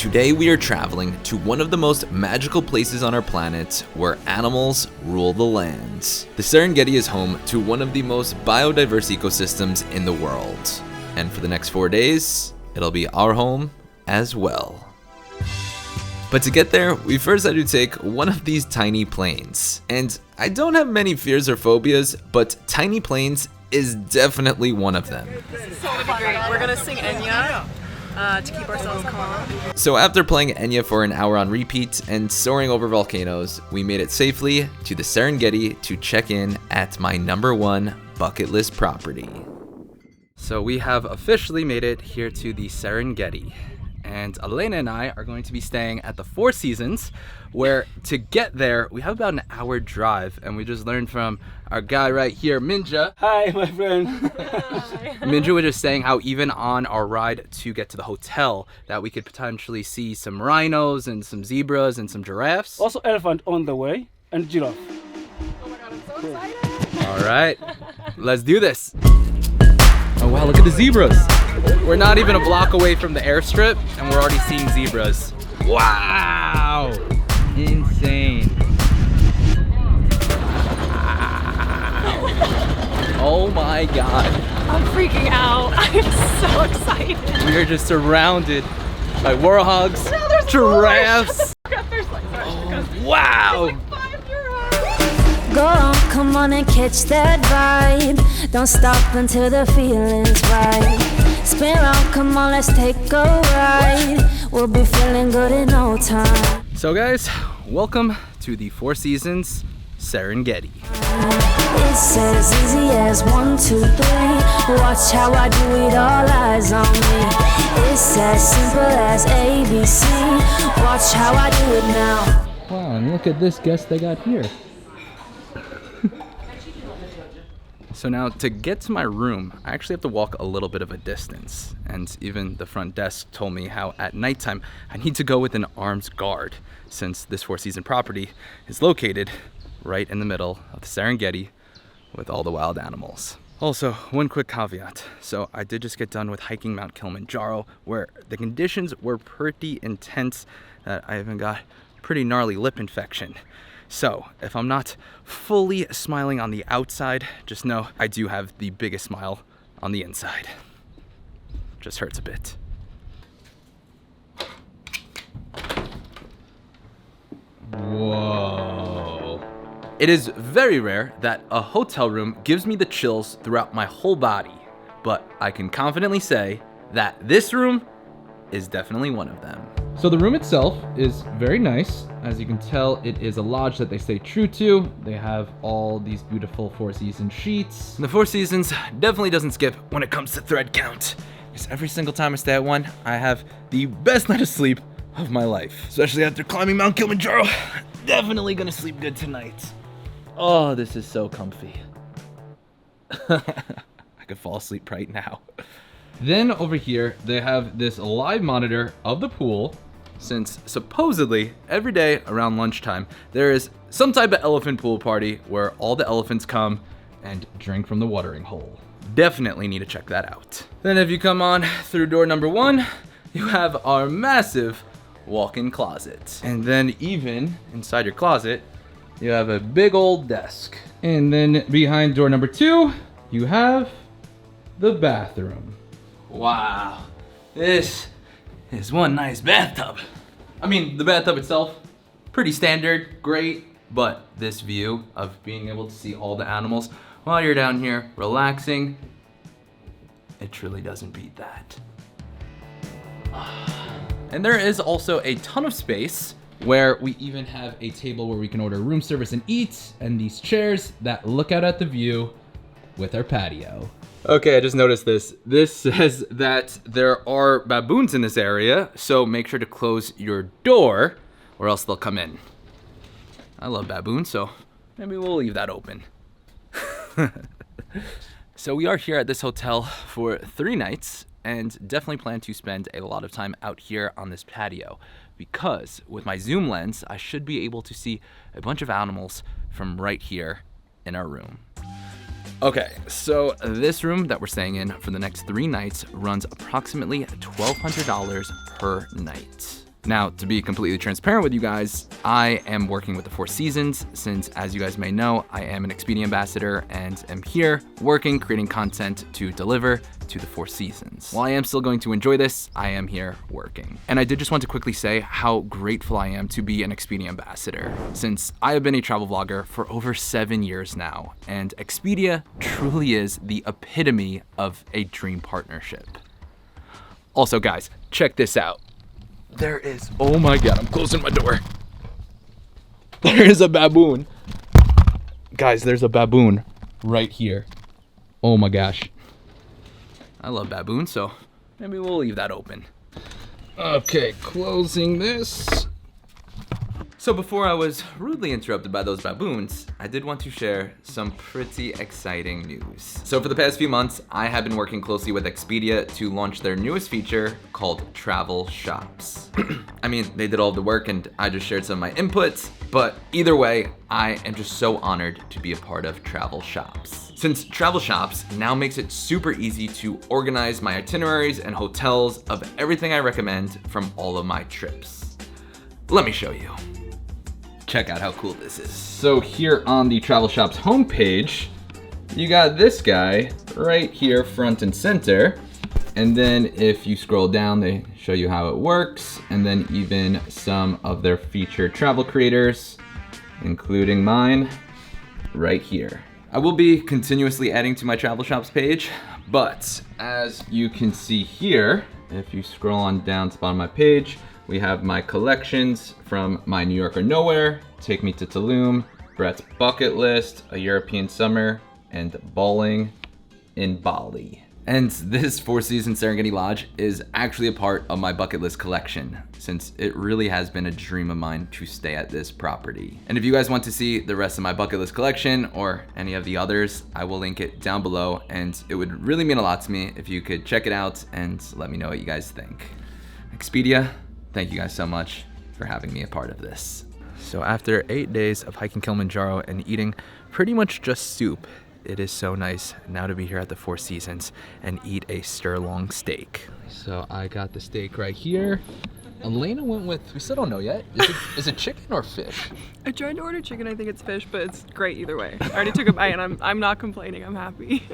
Today we are traveling to one of the most magical places on our planet where animals rule the land. The Serengeti is home to one of the most biodiverse ecosystems in the world. And for the next 4 days, it'll be our home as well. But to get there, we first had to take one of these tiny planes. And I don't have many fears or phobias, but tiny planes is definitely one of them. This is so great. We're gonna sing Enya to keep ourselves calm. So after playing Enya for an hour on repeat and soaring over volcanoes, we made it safely to the Serengeti to check in at my #1 bucket list property. So we have officially made it here to the Serengeti. And Elena and I are going to be staying at the Four Seasons, where to get there, we have about an hour drive. And we just learned from our guy right here, Minja. Hi, my friend. Minja was just saying how even on our ride to get to the hotel, that we could potentially see some rhinos and some zebras and some giraffes. Also elephant on the way, and giraffe. Oh my god, I'm so excited. All right, let's do this. Oh wow, look at the zebras. We're not even a block away from the airstrip and we're already seeing zebras. Wow, insane. Wow. Oh my God. I'm freaking out. I'm so excited. We are just surrounded by warhogs, No, there's giraffes. There's like, Wow. like 5 giraffes. Go on, come on and catch that vibe. Don't stop until the feeling's right. Spin around, come on, let's take a ride. We'll be feeling good in no time. So guys, welcome to the Four Seasons Serengeti. It's as easy as 1, 2, 3. Watch how I do it, all eyes on me. It's as simple as ABC. Watch how I do it now. Wow, and look at this guest they got here. So now to get to my room, I actually have to walk a little bit of a distance. And even the front desk told me how at nighttime I need to go with an armed guard, since this Four Season property is located right in the middle of the Serengeti with all the wild animals. Also, one quick caveat. So I did just get done with hiking Mount Kilimanjaro, where the conditions were pretty intense that I even got pretty gnarly lip infection. So if I'm not fully smiling on the outside, just know I do have the biggest smile on the inside. Just hurts a bit. Whoa. It is very rare that a hotel room gives me the chills throughout my whole body, but I can confidently say that this room is definitely one of them. So the room itself is very nice. As you can tell, it is a lodge that they stay true to. They have all these beautiful Four Seasons sheets. And the Four Seasons definitely doesn't skip when it comes to thread count, because every single time I stay at one, I have the best night of sleep of my life. Especially after climbing Mount Kilimanjaro. Definitely gonna sleep good tonight. Oh, this is so comfy. I could fall asleep right now. Then over here, they have this live monitor of the pool, since supposedly every day around lunchtime, there is some type of elephant pool party where all the elephants come and drink from the watering hole. Definitely need to check that out. Then if you come on through door #1, you have our massive walk-in closet. And then even inside your closet, you have a big old desk. And then behind door #2, you have the bathroom. Wow, this is one nice bathtub. I mean, the bathtub itself, pretty standard, great, but this view of being able to see all the animals while you're down here relaxing, it truly doesn't beat that. And there is also a ton of space where we even have a table where we can order room service and eat, and these chairs that look out at the view with our patio. Okay, I just noticed this. This says that there are baboons in this area, so make sure to close your door or else they'll come in. I love baboons, so maybe we'll leave that open. So we are here at this hotel for 3 nights and definitely plan to spend a lot of time out here on this patio, because with my zoom lens, I should be able to see a bunch of animals from right here in our room. Okay, so this room that we're staying in for the next 3 nights runs approximately $1,200 per night. Now, to be completely transparent with you guys, I am working with the Four Seasons since, as you guys may know, I am an Expedia ambassador and am here working, creating content to deliver to the Four Seasons. While I am still going to enjoy this, I am here working. And I did just want to quickly say how grateful I am to be an Expedia ambassador, since I have been a travel vlogger for over 7 years now, and Expedia truly is the epitome of a dream partnership. Also, guys, check this out. There is, oh my God, I'm closing my door. There is a baboon. Guys, there's a baboon right here. Oh my gosh. I love baboons, so maybe we'll leave that open. Okay, closing this. So before I was rudely interrupted by those baboons, I did want to share some pretty exciting news. So for the past few months, I have been working closely with Expedia to launch their newest feature called Travel Shops. I mean, they did all the work and I just shared some of my inputs, but either way, I am just so honored to be a part of Travel Shops. Since Travel Shops now makes it super easy to organize my itineraries and hotels of everything I recommend from all of my trips. Let me show you. Check out how cool this is. So here on the Travel Shops homepage, you got this guy right here front and center. And then if you scroll down, they show you how it works. And then even some of their featured travel creators, including mine, right here. I will be continuously adding to my Travel Shops page, but as you can see here, if you scroll on down to the bottom of my page, we have my collections from my New York or Nowhere, Take Me to Tulum, Brett's Bucket List, A European Summer, and Bowling in Bali. And this Four Seasons Serengeti Lodge is actually a part of my bucket list collection, since it really has been a dream of mine to stay at this property. And if you guys want to see the rest of my bucket list collection or any of the others, I will link it down below, and it would really mean a lot to me if you could check it out and let me know what you guys think. Expedia, thank you guys so much for having me a part of this. So after 8 days of hiking Kilimanjaro and eating pretty much just soup, it is so nice now to be here at the Four Seasons and eat a sirloin steak. So I got the steak right here. Elena went with, we still don't know yet. Is it chicken or fish? I tried to order chicken, I think it's fish, but it's great either way. I already took a bite and I'm not complaining, I'm happy.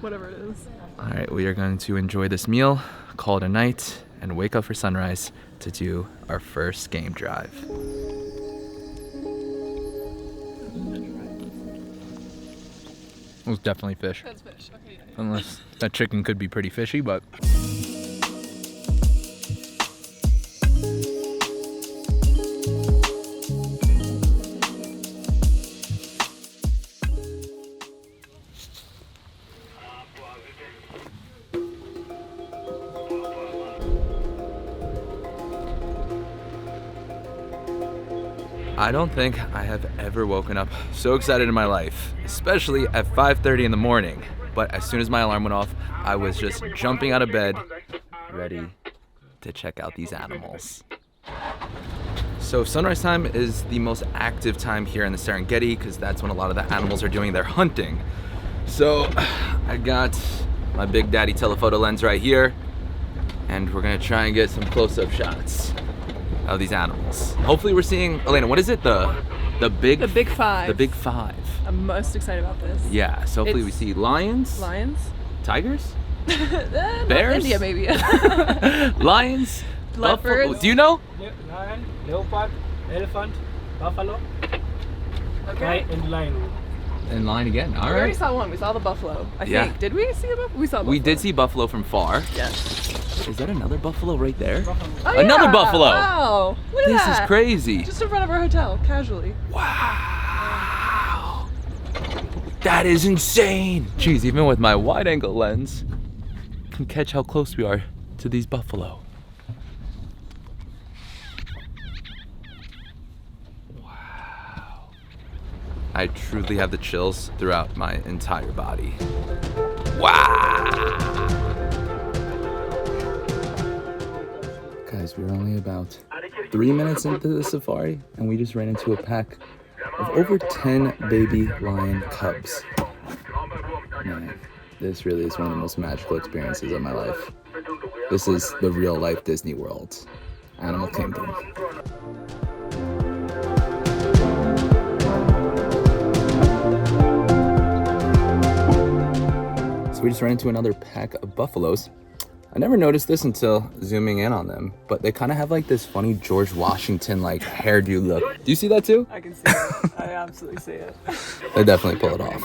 Whatever it is. All right, we are going to enjoy this meal, call it a night, and wake up for sunrise to do our first game drive. It was definitely fish. That's fish, okay. Unless that chicken could be pretty fishy, but. I don't think I have ever woken up so excited in my life, especially at 5:30 in the morning. But as soon as my alarm went off, I was just jumping out of bed, ready to check out these animals. So sunrise time is the most active time here in the Serengeti because that's when a lot of the animals are doing their hunting. So I got my Big Daddy telephoto lens right here, and we're gonna try and get some close-up shots of these animals. Hopefully we're seeing, Elena, what is it? The big five. The big five. I'm most excited about this. Yeah, so hopefully we see lions. Lions? Tigers? Bears? India maybe. Lions? Leopards? Buffalo. Do you know? Lion, leopard, elephant, buffalo, Okay. and lion. And lion again, all We already right. saw one, we saw the buffalo. I Yeah. think. Did we see a buffalo? We saw a buffalo. We did see buffalo from far. Yes. Is that another buffalo right there? Oh, Another yeah. buffalo. Wow. Look at This that. is crazy. Just in front of our hotel, casually. Wow. That is insane. Jeez, even with my wide angle lens, I can catch how close we are to these buffalo. Wow. I truly have the chills throughout my entire body. Wow. Guys, we're only about 3 minutes into the safari and we just ran into a pack of over 10 baby lion cubs. Man, this really is one of the most magical experiences of my life. This is the real life Disney World. animal kingdom. So we just ran into another pack of buffaloes. I never noticed this until zooming in on them, but they kind of have like this funny George Washington like hairdo look. Do you see that too? I can see it. I absolutely see it. They definitely pull it off.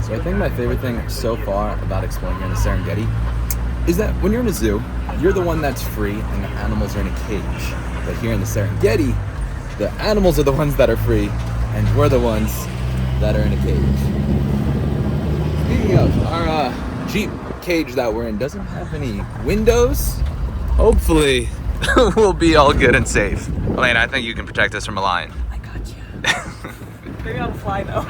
So I think my favorite thing so far about exploring here in the Serengeti is that when you're in a zoo, you're the one that's free and the animals are in a cage. But here in the Serengeti, the animals are the ones that are free and we're the ones that are in a cage. Speaking of, our Jeep cage that we're in doesn't have any windows. Hopefully, we'll be all good and safe. Elena, I think you can protect us from a lion. I got you. Maybe I'll fly though.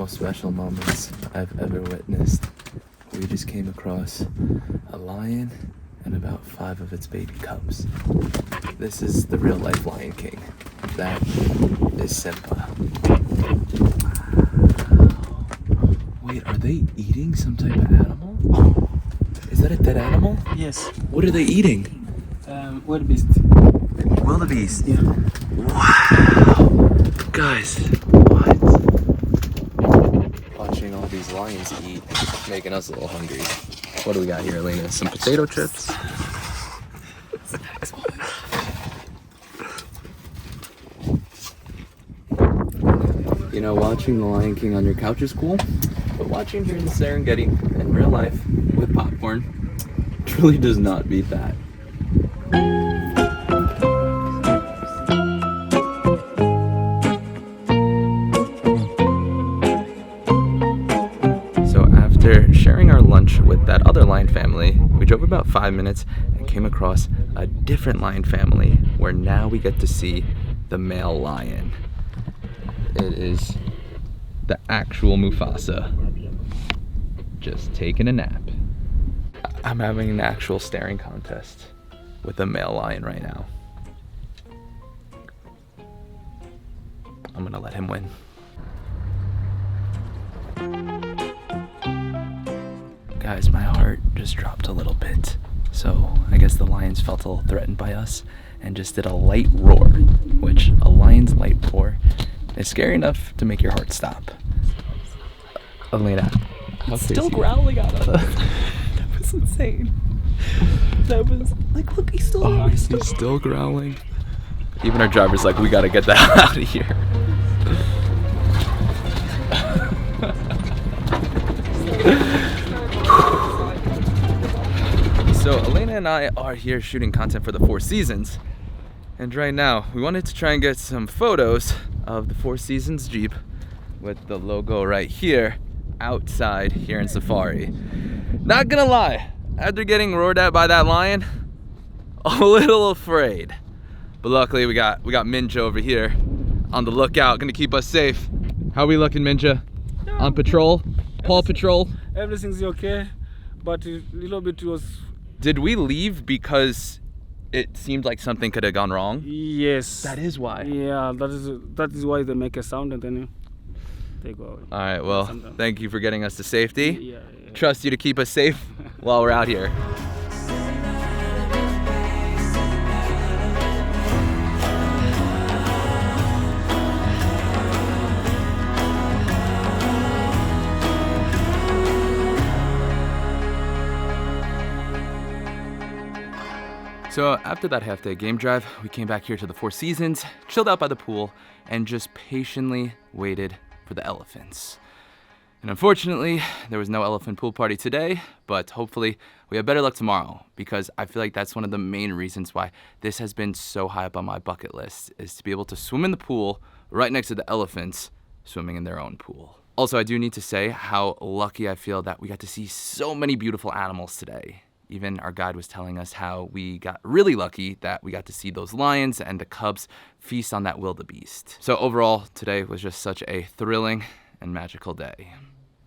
Special moments I've ever witnessed. We just came across a lion and about 5 of its baby cubs. This is the real life Lion King. That is Simba. Wait, are they eating some type of animal? Is that a dead animal? Yes. What are they eating? Wildebeest. Wildebeest? Yeah. Wow. Guys, what? Watching all these lions eat, making us a little hungry. What do we got here, Elena? Some potato chips? You know, watching The Lion King on your couch is cool, but watching here in the Serengeti in real life with popcorn truly does not beat that. After sharing our lunch with that other lion family, we drove about 5 minutes and came across a different lion family where now we get to see the male lion. It is the actual Mufasa, just taking a nap. I'm having an actual staring contest with a male lion right now. I'm gonna let him win. Guys, my heart just dropped a little bit. So I guess the lions felt a little threatened by us and just did a light roar, which a lion's light roar is scary enough to make your heart stop. Elena, It's still growling at us. That was insane. That was like, look, he's still he's still growling. Even our driver's like, we gotta get the hell out of here. So Elena and I are here shooting content for the Four Seasons, and right now we wanted to try and get some photos of the Four Seasons Jeep with the logo right here outside here in Safari. Not gonna lie, after getting roared at by that lion, a little afraid. But luckily we got Minja over here on the lookout, gonna keep us safe. How are we looking, Minja? On patrol? Paw Patrol? Everything's okay, but a little bit was. Did we leave because it seemed like something could have gone wrong? Yes. That is why. Yeah, that is why they make a sound and then they go away. All right, well, thank you for getting us to safety. Yeah. Trust you to keep us safe while we're out here. So after that half-day game drive, we came back here to the Four Seasons, chilled out by the pool, and just patiently waited for the elephants. And unfortunately, there was no elephant pool party today, but hopefully we have better luck tomorrow, because I feel like that's one of the main reasons why this has been so high up on my bucket list, is to be able to swim in the pool right next to the elephants swimming in their own pool. Also, I do need to say how lucky I feel that we got to see so many beautiful animals today. Even our guide was telling us how we got really lucky that we got to see those lions and the cubs feast on that wildebeest. So overall, today was just such a thrilling and magical day.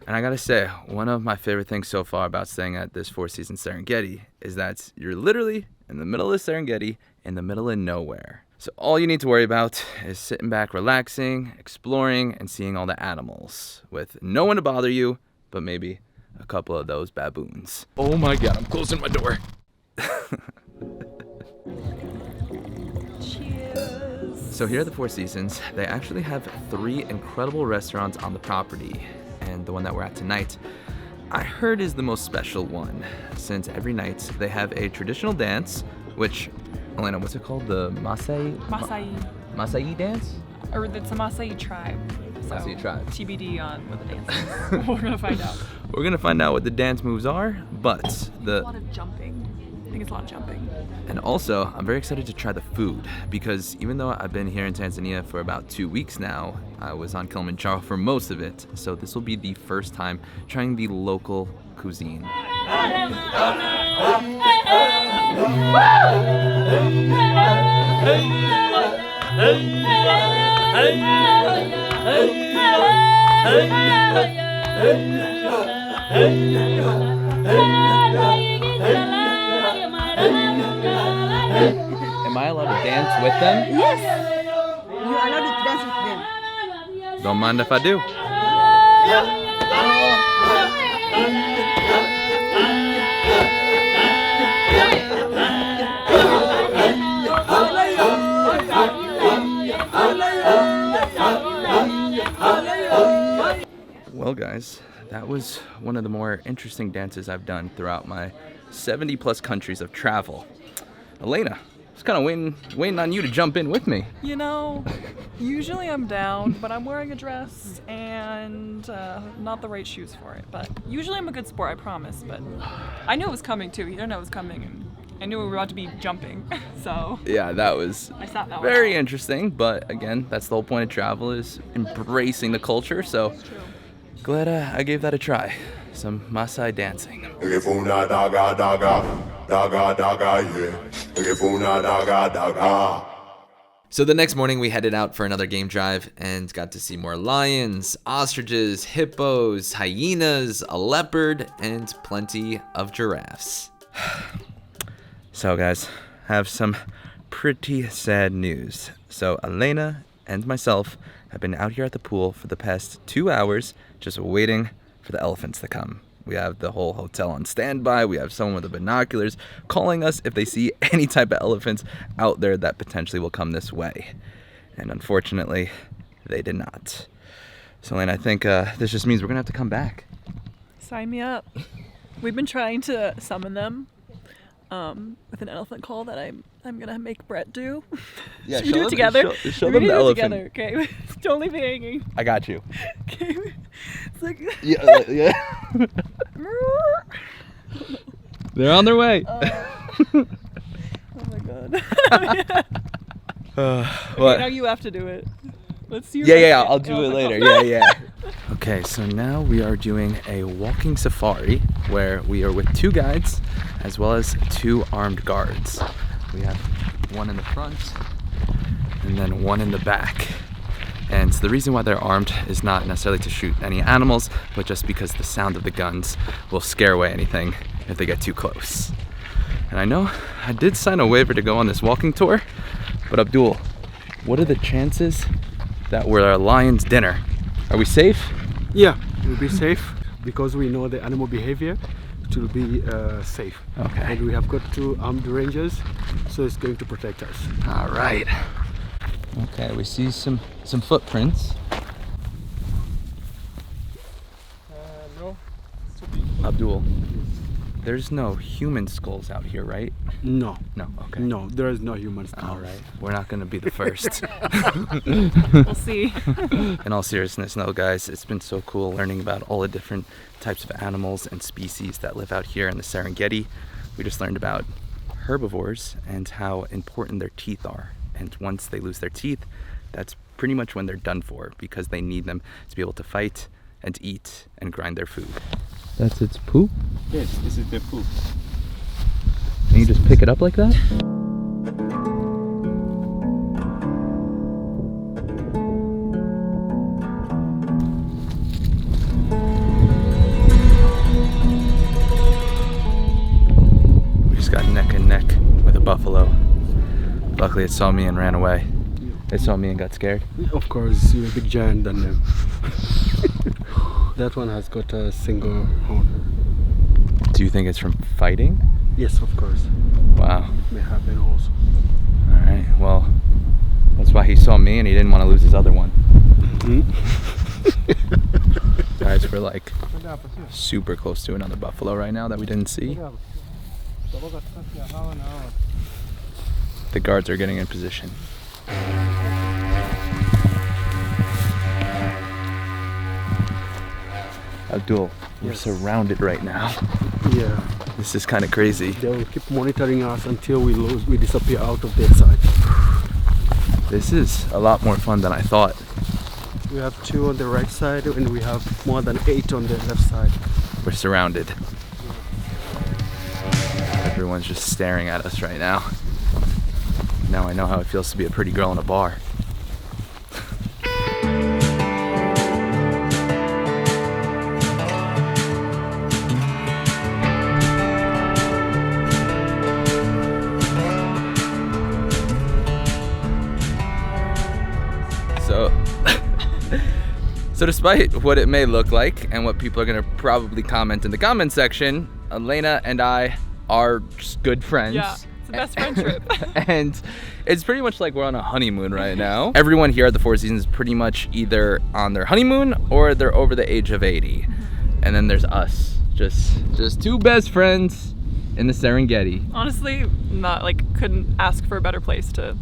And I gotta say, one of my favorite things so far about staying at this Four Seasons Serengeti is that you're literally in the middle of Serengeti, in the middle of nowhere. So all you need to worry about is sitting back, relaxing, exploring, and seeing all the animals with no one to bother you, but maybe a couple of those baboons. Oh my God, I'm closing my door. Cheers. So here at the Four Seasons, they actually have 3 incredible restaurants on the property. And the one that we're at tonight, I heard is the most special one, since every night they have a traditional dance, which, Elena, what's it called? The Maasai? Maasai dance? Or it's a Maasai tribe. So Maasai tribe. TBD on what the dance is. We're gonna find out. We're gonna find out what the dance moves are, but A lot of jumping. I think it's a lot of jumping. And also, I'm very excited to try the food, because even though I've been here in Tanzania for about 2 weeks now, I was on Kilimanjaro for most of it, so this will be the first time trying the local cuisine. Am I allowed to dance with them? Yes, you are allowed to dance with them. Don't mind if I do. Well, guys, that was one of the more interesting dances I've done throughout my 70 plus countries of travel. Elena, I was kind of waiting on you to jump in with me. You know, usually I'm down, but I'm wearing a dress and not the right shoes for it. But usually I'm a good sport, I promise. But I knew it was coming too. You didn't know it was coming, and I knew we were about to be jumping. So Yeah, that was I sat that very one out. interesting. But again, that's the whole point of travel, is embracing the culture. So It's true. glad I gave that a try. Some Maasai dancing. Ngifuna daga daga daga daga yeah. Ngifuna daga daga. So the next morning we headed out for another game drive and got to see more lions, ostriches, hippos, hyenas, a leopard, and plenty of giraffes. So guys, I have some pretty sad news. So Elena and myself have been out here at the pool for the past 2 hours just waiting for the elephants to come. We have the whole hotel on standby. We have someone with the binoculars calling us if they see any type of elephants out there that potentially will come this way. And unfortunately, they did not. So Elena, I think this just means we're gonna have to come back. Sign me up. We've been trying to summon them with an elephant call that I'm gonna make Brett do. Yeah, Should we do it together? Show We them need the to do it elephant. together, okay? Don't leave me hanging. I got you. Okay. It's like Yeah. They're on their way. oh my god. What? Okay, now you have to do it. Let's see. Yeah, I'll do it later. Yeah. Okay, so now we are doing a walking safari where we are with 2 guides as well as 2 armed guards. We have one in the front and then one in the back. And the reason why they're armed is not necessarily to shoot any animals, but just because the sound of the guns will scare away anything if they get too close. And I know I did sign a waiver to go on this walking tour, but Abdul, what are the chances that we're at a lion's dinner? Are we safe? Yeah, we'll be safe because we know the animal behavior. It will be safe. Okay. And we have got 2 armed rangers, so it's going to protect us. All right. Okay, we see some footprints. No. Abdul, there's no human skulls out here, right? No. No. Okay. No, there is no human All right. We're not gonna be the first. We'll see. In all seriousness, no, guys, it's been so cool learning about all the different types of animals and species that live out here in the Serengeti. We just learned about herbivores and how important their teeth are. And once they lose their teeth, that's pretty much when they're done for, because they need them to be able to fight and eat and grind their food. That's its poop? Yes, this is the poop. And you just pick it up like that? We just got neck and neck with a buffalo. Luckily it saw me and ran away. It saw me and got scared. Of course, you're a big giant than them. That one has got a single horn. Do you think it's from fighting? Yes, of course. Wow. May happen also. Alright, well, that's why he saw me and he didn't want to lose his other one. Guys, we're like super close to another buffalo right now that we didn't see. The guards are getting in position. Abdul, we're surrounded right now. Yeah. This is kind of crazy. They will keep monitoring us until we disappear out of their sight. This is a lot more fun than I thought. We have 2 on the right side and we have more than 8 on the left side. We're surrounded. Everyone's just staring at us right now. Now I know how it feels to be a pretty girl in a bar. So despite what it may look like and what people are gonna probably comment in the comment section, Elena and I are just good friends. Yeah, it's the best friend trip. And it's pretty much like we're on a honeymoon right now. Everyone here at the Four Seasons is pretty much either on their honeymoon or they're over the age of 80. And then there's us, just 2 best friends in the Serengeti. Honestly, couldn't ask for a better place to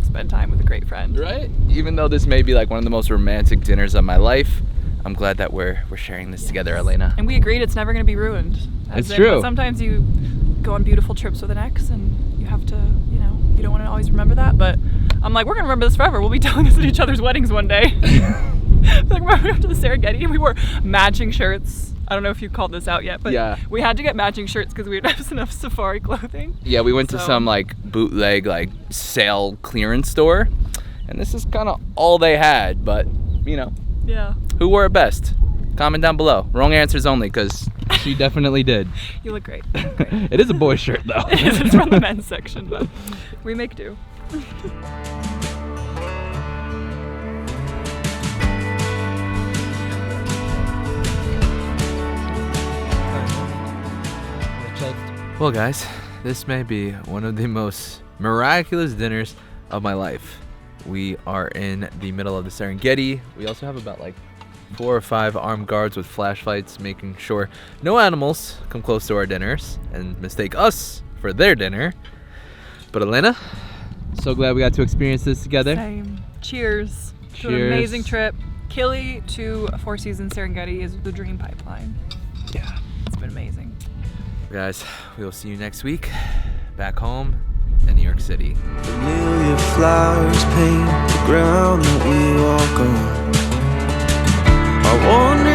spend time with a great friend. Right? Even though this may be like one of the most romantic dinners of my life, I'm glad that we're sharing this together, Elena. And we agreed it's never going to be ruined. It's true. Sometimes you go on beautiful trips with an ex and you have to, you don't want to always remember that, but I'm like, we're going to remember this forever. We'll be telling this at each other's weddings one day. Like, remember we went to the Serengeti and we wore matching shirts. I don't know if you called this out yet, but yeah, we had to get matching shirts because we didn't have enough safari clothing. Yeah, we went to some like bootleg sale clearance store, and this is kind of all they had, but yeah, who wore it best? Comment down below. Wrong answers only, because she definitely did. You look great. It is a boy shirt though. It is. It's from the men's section, but we make do. Well guys, this may be one of the most miraculous dinners of my life. We are in the middle of the Serengeti. We also have about 4 or 5 armed guards with flashlights, making sure no animals come close to our dinners and mistake us for their dinner. But Elena, so glad we got to experience this together. Same. Cheers. To an amazing trip. Kili to Four Seasons Serengeti is the dream pipeline. Yeah. It's been amazing. Guys, we will see you next week back home in New York City. A million flowers paint the ground that we walk on. I wonder